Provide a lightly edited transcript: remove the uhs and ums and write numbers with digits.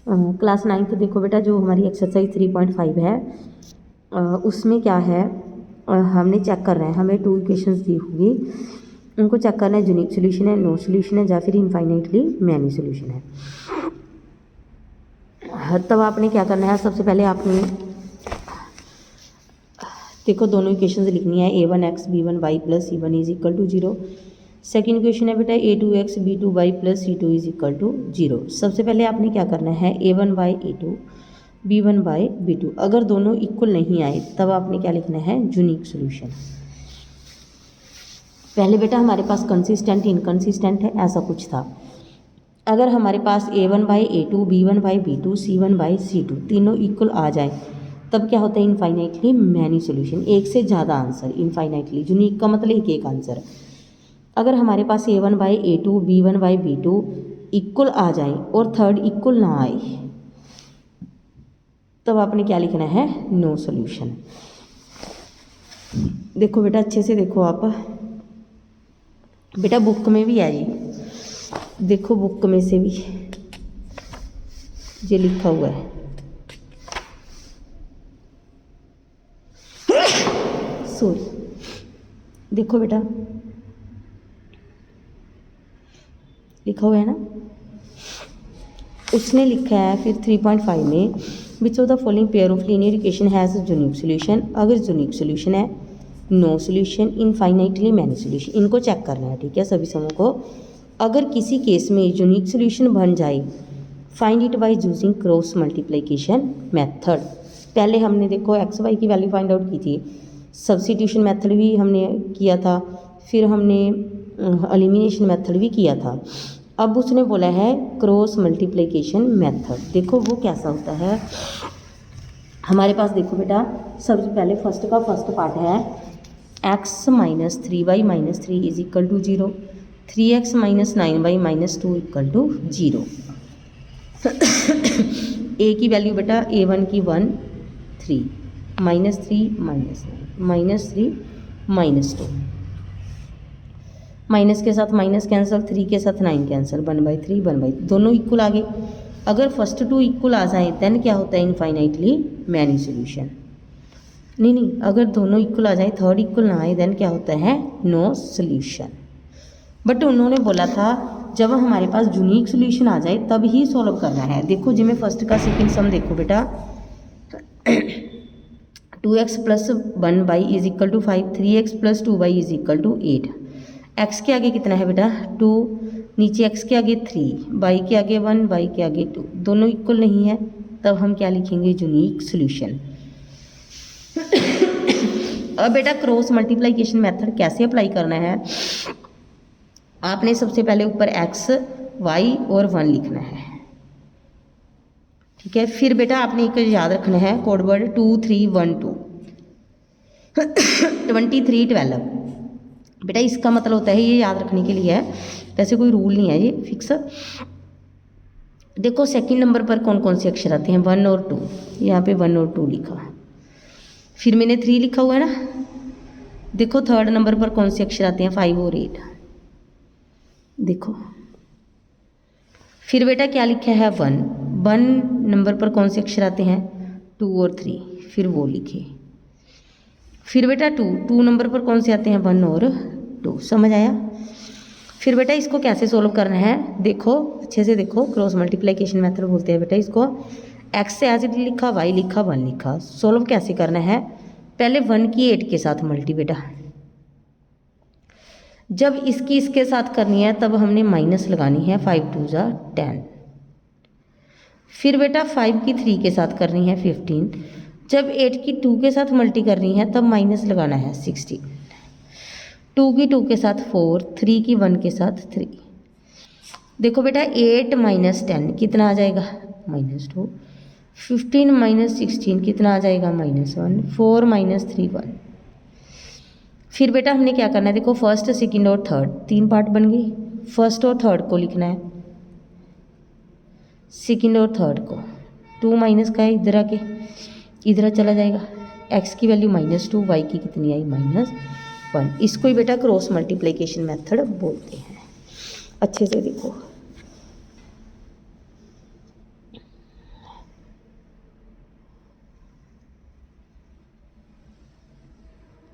Class 9th देखो बेटा, जो हमारी एक्सरसाइज 3.5 है उसमें क्या है, हमने चेक करना है, हमें 2 इक्वेशंस दी होगी, उनको चेक करना है यूनिक सोल्यूशन है, नो सोल्यूशन है, या फिर इनफाइनाइटली मैनी सोल्यूशन है। तब आपने क्या करना है, सबसे पहले आपने देखो दोनों इक्वेशंस लिखनी है, a1x b1y plus c1 is equal to 0। Second equation है बेटा a2x b2y plus c2 is equal to 0। सबसे पहले आपने क्या करना है, a1 a2 b1 b2, अगर दोनों इक्वल नहीं आए तब आपने क्या लिखना है, यूनिक सोल्यूशन। पहले बेटा हमारे पास कंसिस्टेंट इनकंसिस्टेंट है ऐसा कुछ था। अगर हमारे पास a1/a2 b1/b2 c1/c2 तीनों इक्वल आ जाए तब क्या होता है, इनफाइनाइटली मैनी सोल्यूशन, एक से ज़्यादा आंसर। इनफाइनाइटली यूनिक का मतलब एक आंसर। अगर हमारे पास a1/a2 b1/b2 इक्वल आ जाए और थर्ड इक्वल ना आए तब आपने क्या लिखना है, नो सोल्यूशन। देखो बेटा अच्छे से देखो आप, बेटा बुक में भी है जी, देखो बुक में से भी ये लिखा हुआ है, सॉरी देखो बेटा लिखा हुआ है ना, उसने लिखा है फिर 3.5 में which of the following pair of linear equation has unique solution. अगर यूनिक सोल्यूशन है, no solution, infinitely many solution, इनको चेक करना है, ठीक है सभी समूह को। अगर किसी केस में यूनिक सोल्यूशन बन जाए, find it by using cross multiplication method. पहले हमने देखो एक्स वाई की वैल्यू फाइंड आउट की थी, सब्स्टिट्यूशन मेथड भी हमने किया था, फिर हमने एलिमिनेशन मेथड भी किया था। अब उसने बोला है क्रॉस मल्टीप्लिकेशन मेथड। देखो वो कैसा होता है, हमारे पास देखो बेटा सबसे पहले फर्स्ट पार्ट है x minus 3y minus 3 is equal to 0, 3x minus 9y minus 2 equal to 0। a की वैल्यू बेटा a1 की 1 3 minus 3 minus 9 minus 3 minus 2, minus के साथ माइनस कैंसिल, 3 के साथ 9 कैंसिल, 1/3 1/3, दोनों इक्वल आ गए। अगर फर्स्ट 2 इक्वल आ जाए देन क्या होता है, इनफाइनाइटली मैनी सोल्यूशन। नहीं, अगर दोनों इक्वल आ जाए, थर्ड इक्वल ना आए देन क्या होता है, नो सोल्यूशन। बट उन्होंने बोला था जब हमारे पास यूनिक सोल्यूशन आ जाए तब ही सॉल्व करना है। देखो जिसमें फर्स्ट का सेकंड सम देखो बेटा 2x plus 1y is equal to 5, 3x plus 2y is equal to 8। x के आगे कितना है बेटा 2, नीचे x के आगे 3, y के आगे 1, y के आगे 2, दोनों इक्वल नहीं है तब हम क्या लिखेंगे, यूनिक सोल्यूशन। अब बेटा क्रॉस मल्टीप्लिकेशन मेथड कैसे अप्लाई करना है, आपने सबसे पहले ऊपर x y और 1 लिखना है, ठीक है। फिर बेटा आपने एक याद रखना है कोड वर्ड 2 3 1 2 23 12। बेटा इसका मतलब होता है, ये याद रखने के लिए है, वैसे कोई रूल नहीं है ये फिक्स। देखो सेकंड नंबर पर कौन कौन से अक्षर आते हैं, 1 और 2, यहाँ पे 1 और 2 लिखा, फिर मैंने 3 लिखा हुआ है ना। देखो थर्ड नंबर पर कौन से अक्षर आते हैं, 5 और 8, देखो। फिर बेटा क्या लिखा है 1 नंबर पर कौन से अक्षर आते हैं, 2 और 3, फिर वो लिखे। फिर बेटा 2 नंबर पर कौन से आते हैं, 1 और 2, समझ आया। फिर बेटा इसको कैसे सोल्व करना है, देखो अच्छे से देखो, क्रॉस मल्टीप्लिकेशन मेथड बोलते हैं बेटा इसको। x से एज इट लिखा, y लिखा, 1 लिखा, सोल्व कैसे करना है, पहले 1 की 8 के साथ मल्टी बेटा, जब इसकी इसके साथ करनी है तब हमने माइनस लगानी है, 5 2 जा 10। फिर बेटा 5 की 3 के साथ करनी है 15, जब 8 की 2 के साथ मल्टी करनी है तब माइनस लगाना है 16, 2 की 2 के साथ 4, 3 की 1 के साथ 3। देखो बेटा 8 माइनस 10 कितना आ जाएगा, -2, 15 माइनस 16 कितना आ जाएगा, -1, 4 माइनस 3 1। फिर बेटा हमने क्या करना है, देखो फर्स्ट सेकंड और थर्ड 3 पार्ट बन गई, फर्स्ट और थर्ड को लिखना है, सेकंड और थर्ड को। 2 माइनस का है इधर आके, इधर चला जाएगा, x की वैल्यू -2, y की कितनी आई -1। इसको ही बेटा क्रॉस मल्टीप्लिकेशन मेथड बोलते हैं। अच्छे से देखो।